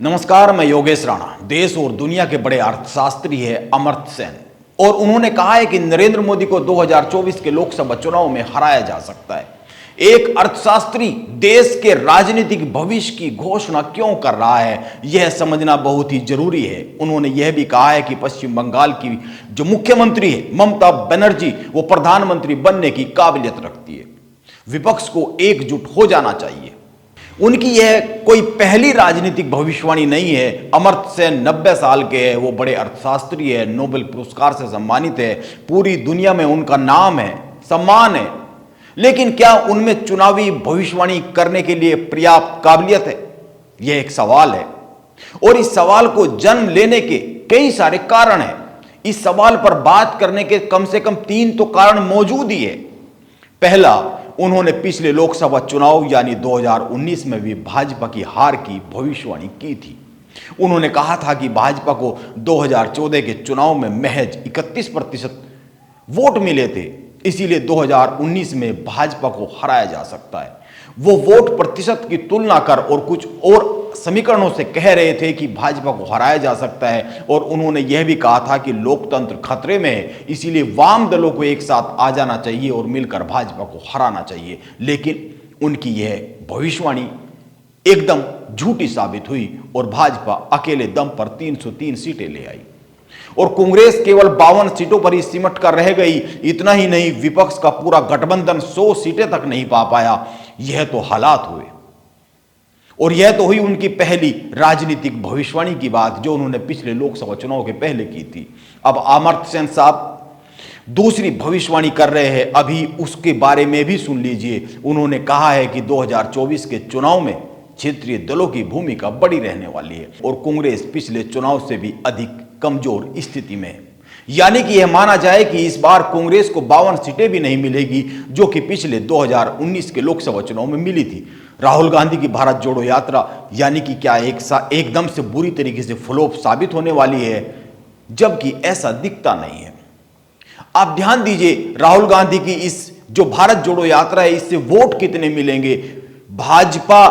नमस्कार, मैं योगेश राणा। देश और दुनिया के बड़े अर्थशास्त्री है अमर्त्य सेन, और उन्होंने कहा है कि नरेंद्र मोदी को 2024 के लोकसभा चुनाव में हराया जा सकता है। एक अर्थशास्त्री देश के राजनीतिक भविष्य की घोषणा क्यों कर रहा है, यह समझना बहुत ही जरूरी है। उन्होंने यह भी कहा है कि पश्चिम बंगाल की जो मुख्यमंत्री है ममता बनर्जी, वो प्रधानमंत्री बनने की काबिलियत रखती है। विपक्ष को एकजुट हो जाना चाहिए। उनकी यह कोई पहली राजनीतिक भविष्यवाणी नहीं है। अमर्त्य सेन 90 साल के हैं, वो बड़े अर्थशास्त्री है, नोबेल पुरस्कार से सम्मानित है, पूरी दुनिया में उनका नाम है, सम्मान है। लेकिन क्या उनमें चुनावी भविष्यवाणी करने के लिए पर्याप्त काबिलियत है? यह एक सवाल है, और इस सवाल को जन्म लेने के कई सारे कारण हैं। इस सवाल पर बात करने के कम से कम 3 तो कारण मौजूद ही है। पहला, उन्होंने पिछले लोकसभा चुनाव यानी 2019 में भी भाजपा की हार की भविष्यवाणी की थी। उन्होंने कहा था कि भाजपा को 2014 के चुनाव में महज 31% वोट मिले थे, इसीलिए 2019 में भाजपा को हराया जा सकता है। वो वोट प्रतिशत की तुलना कर और कुछ और समीकरणों से कह रहे थे कि भाजपा को हराया जा सकता है, और उन्होंने यह भी कहा था कि लोकतंत्र खतरे में है, इसीलिए वाम दलों को एक साथ आ जाना चाहिए और मिलकर भाजपा को हराना चाहिए। लेकिन उनकी यह भविष्यवाणी एकदम झूठी साबित हुई और भाजपा अकेले दम पर 303 सीटें ले आई, और कांग्रेस केवल 52 सीटों पर ही सिमट कर रह गई। इतना ही नहीं, विपक्ष का पूरा गठबंधन 100 सीटें तक नहीं पा पाया। यह तो हालात हुए, और यह तो हुई उनकी पहली राजनीतिक भविष्यवाणी की बात, जो उन्होंने पिछले लोकसभा चुनाव के पहले की थी। अब अमर्त्य सेन साहब दूसरी भविष्यवाणी कर रहे हैं, अभी उसके बारे में भी सुन लीजिए। उन्होंने कहा है कि 2024 के चुनाव में क्षेत्रीय दलों की भूमिका बड़ी रहने वाली है, और कांग्रेस पिछले चुनाव से भी अधिक कमजोर स्थिति में है। यानी कि यह माना जाए कि इस बार कांग्रेस को 52 सीटें भी नहीं मिलेगी, जो कि पिछले 2019 के लोकसभा चुनाव में मिली थी। राहुल गांधी की भारत जोड़ो यात्रा यानी कि क्या एकदम से बुरी तरीके से फ्लॉप साबित होने वाली है, जबकि ऐसा दिखता नहीं है। आप ध्यान दीजिए, राहुल गांधी की इस जो भारत जोड़ो यात्रा है, इससे वोट कितने मिलेंगे, भाजपा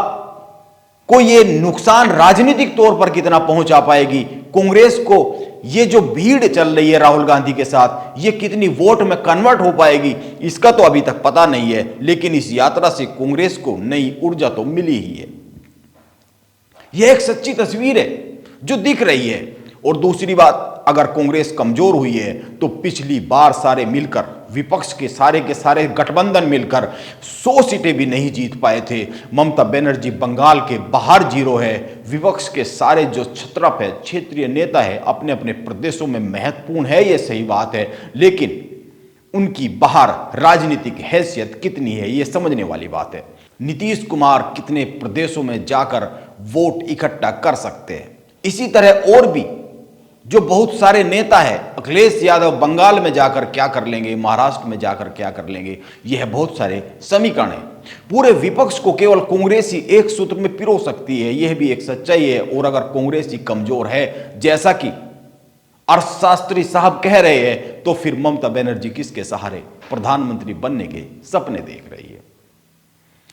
को ये नुकसान राजनीतिक तौर पर कितना पहुंचा पाएगी, कांग्रेस को ये जो भीड़ चल रही है राहुल गांधी के साथ, ये कितनी वोट में कन्वर्ट हो पाएगी, इसका तो अभी तक पता नहीं है। लेकिन इस यात्रा से कांग्रेस को नई ऊर्जा तो मिली ही है। यह एक सच्ची तस्वीर है जो दिख रही है। और दूसरी बात, अगर कांग्रेस कमजोर हुई है तो पिछली बार सारे मिलकर, विपक्ष के सारे गठबंधन मिलकर 100 सीटें भी नहीं जीत पाए थे। ममता बनर्जी बंगाल के बाहर जीरो है। विपक्ष के सारे जो छत्रप है, क्षेत्रीय नेता है, अपने अपने प्रदेशों में महत्वपूर्ण है, यह सही बात है, लेकिन उनकी बाहर राजनीतिक हैसियत कितनी है, यह समझने वाली बात है। नीतीश कुमार कितने प्रदेशों में जाकर वोट इकट्ठा कर सकते हैं। इसी तरह और भी जो बहुत सारे नेता है, अखिलेश यादव बंगाल में जाकर क्या कर लेंगे, महाराष्ट्र में जाकर क्या कर लेंगे, यह बहुत सारे समीकरण है। पूरे विपक्ष को केवल कांग्रेस ही एक सूत्र में पिरो सकती है, यह भी एक सच्चाई है। और अगर कांग्रेस ही कमजोर है, जैसा कि अर्थशास्त्री साहब कह रहे हैं, तो फिर ममता बनर्जी किसके सहारे प्रधानमंत्री बनने के सपने देख रही है।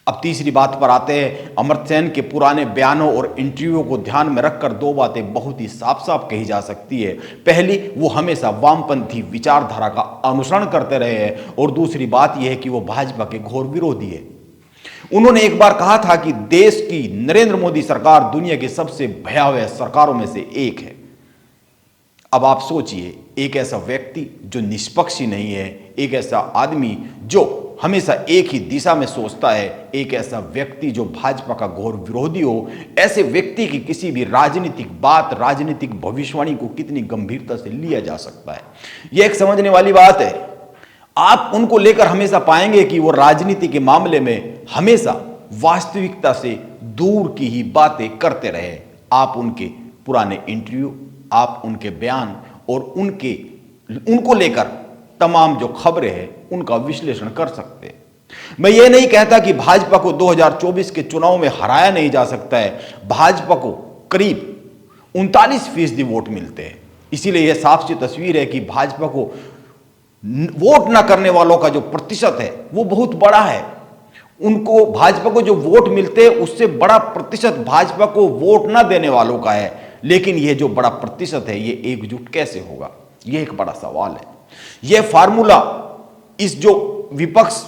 अब तीसरी बात पर आते हैं। अमर्त्य सेन के पुराने बयानों और इंटरव्यू को ध्यान में रखकर 2 बातें बहुत ही साफ साफ कही जा सकती है। पहली, वो हमेशा वामपंथी विचारधारा का अनुसरण करते रहे हैं, और दूसरी बात यह है कि वो भाजपा के घोर विरोधी है। उन्होंने एक बार कहा था कि देश की नरेंद्र मोदी सरकार दुनिया की सबसे भयावह सरकारों में से एक है। अब आप सोचिए, एक ऐसा व्यक्ति जो निष्पक्ष ही नहीं है, एक ऐसा आदमी जो हमेशा एक ही दिशा में सोचता है, एक ऐसा व्यक्ति जो भाजपा का घोर विरोधी हो, ऐसे व्यक्ति की किसी भी राजनीतिक बात, राजनीतिक भविष्यवाणी को कितनी गंभीरता से लिया जा सकता है, यह एक समझने वाली बात है। आप उनको लेकर हमेशा पाएंगे कि वो राजनीति के मामले में हमेशा वास्तविकता से दूर की ही बातें करते रहे। आप उनके पुराने इंटरव्यू, आप उनके बयान और उनको लेकर तमाम जो खबरें हैं उनका विश्लेषण कर सकते हैं। मैं ये नहीं कहता कि भाजपा को 2024 के चुनाव में हराया नहीं जा सकता है। भाजपा को करीब 39% वोट मिलते हैं, इसीलिए यह साफ सी तस्वीर है कि भाजपा को वोट न करने वालों का जो प्रतिशत है वो बहुत बड़ा है। उनको भाजपा को जो वोट मिलते हैं उससे बड़ा प्रतिशत भाजपा को वोट ना देने वालों का है। लेकिन यह जो बड़ा प्रतिशत है ये एकजुट कैसे होगा, यह एक बड़ा सवाल है। यह फार्मूला इस जो विपक्ष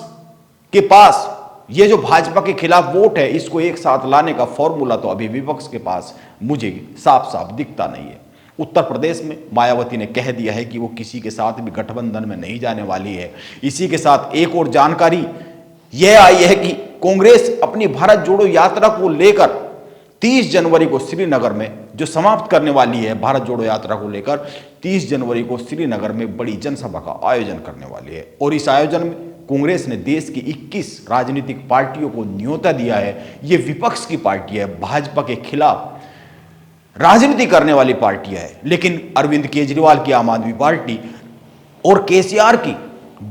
के पास ये जो भाजपा के खिलाफ वोट है इसको एक साथ लाने का फॉर्मूला तो अभी विपक्ष के पास मुझे साफ साफ दिखता नहीं है। उत्तर प्रदेश में मायावती ने कह दिया है कि वो किसी के साथ भी गठबंधन में नहीं जाने वाली है। इसी के साथ एक और जानकारी यह आई है कि कांग्रेस अपनी भारत जोड़ो यात्रा को लेकर 30 जनवरी को श्रीनगर में जो समाप्त करने वाली है, भारत जोड़ो यात्रा को लेकर 30 जनवरी को श्रीनगर में बड़ी जनसभा का आयोजन करने वाली है। और इस आयोजन में कांग्रेस ने देश की 21 राजनीतिक पार्टियों को न्योता दिया है। ये विपक्ष की पार्टी है, भाजपा के खिलाफ राजनीति करने वाली पार्टी है। लेकिन अरविंद केजरीवाल की आम आदमी पार्टी और केसीआर की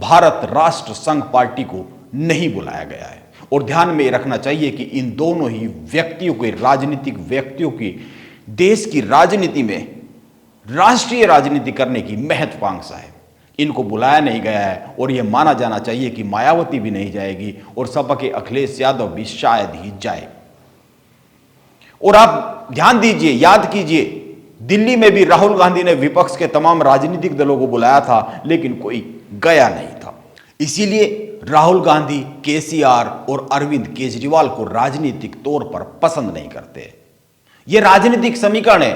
भारत राष्ट्र संघ पार्टी को नहीं बुलाया गया है। और ध्यान में रखना चाहिए कि इन दोनों ही व्यक्तियों के, राजनीतिक व्यक्तियों की देश की राजनीति में राष्ट्रीय राजनीति करने की महत्वाकांक्षा है। इनको बुलाया नहीं गया है और यह माना जाना चाहिए कि मायावती भी नहीं जाएगी और सपा के अखिलेश यादव भी शायद ही जाए। और आप ध्यान दीजिए, याद कीजिए, दिल्ली में भी राहुल गांधी ने विपक्ष के तमाम राजनीतिक दलों को बुलाया था लेकिन कोई गया नहीं था। इसीलिए राहुल गांधी, केसीआर और अरविंद केजरीवाल को राजनीतिक तौर पर पसंद नहीं करते। यह राजनीतिक समीकरण है।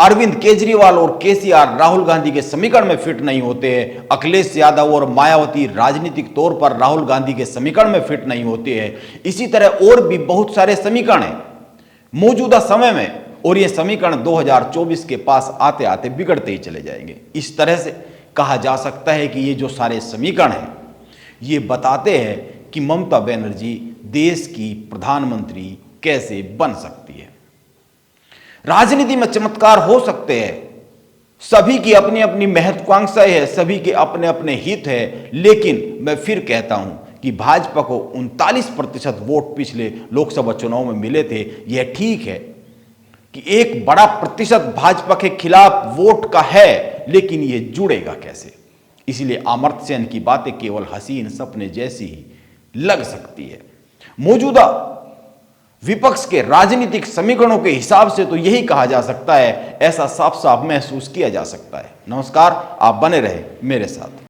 अरविंद केजरीवाल और केसीआर राहुल गांधी के समीकरण में फिट नहीं होते हैं। अखिलेश यादव और मायावती राजनीतिक तौर पर राहुल गांधी के समीकरण में फिट नहीं होते हैं। इसी तरह और भी बहुत सारे समीकरण हैं मौजूदा समय में, और ये समीकरण 2024 के पास आते आते बिगड़ते ही चले जाएंगे। इस तरह से कहा जा सकता है कि ये जो सारे समीकरण हैं ये बताते हैं कि ममता बनर्जी देश की प्रधानमंत्री कैसे बन सकती है। राजनीति में चमत्कार हो सकते हैं, सभी की अपनी अपनी महत्वाकांक्षाएं है, सभी के अपने अपने हित है। लेकिन मैं फिर कहता हूं कि भाजपा को 39% वोट पिछले लोकसभा चुनाव में मिले थे। यह ठीक है कि एक बड़ा प्रतिशत भाजपा के खिलाफ वोट का है, लेकिन यह जुड़ेगा कैसे? इसलिए अमर्त्य सेन की बातें केवल हसीन सपने जैसी ही लग सकती है। मौजूदा विपक्ष के राजनीतिक समीकरणों के हिसाब से तो यही कहा जा सकता है, ऐसा साफ साफ महसूस किया जा सकता है। नमस्कार, आप बने रहे मेरे साथ।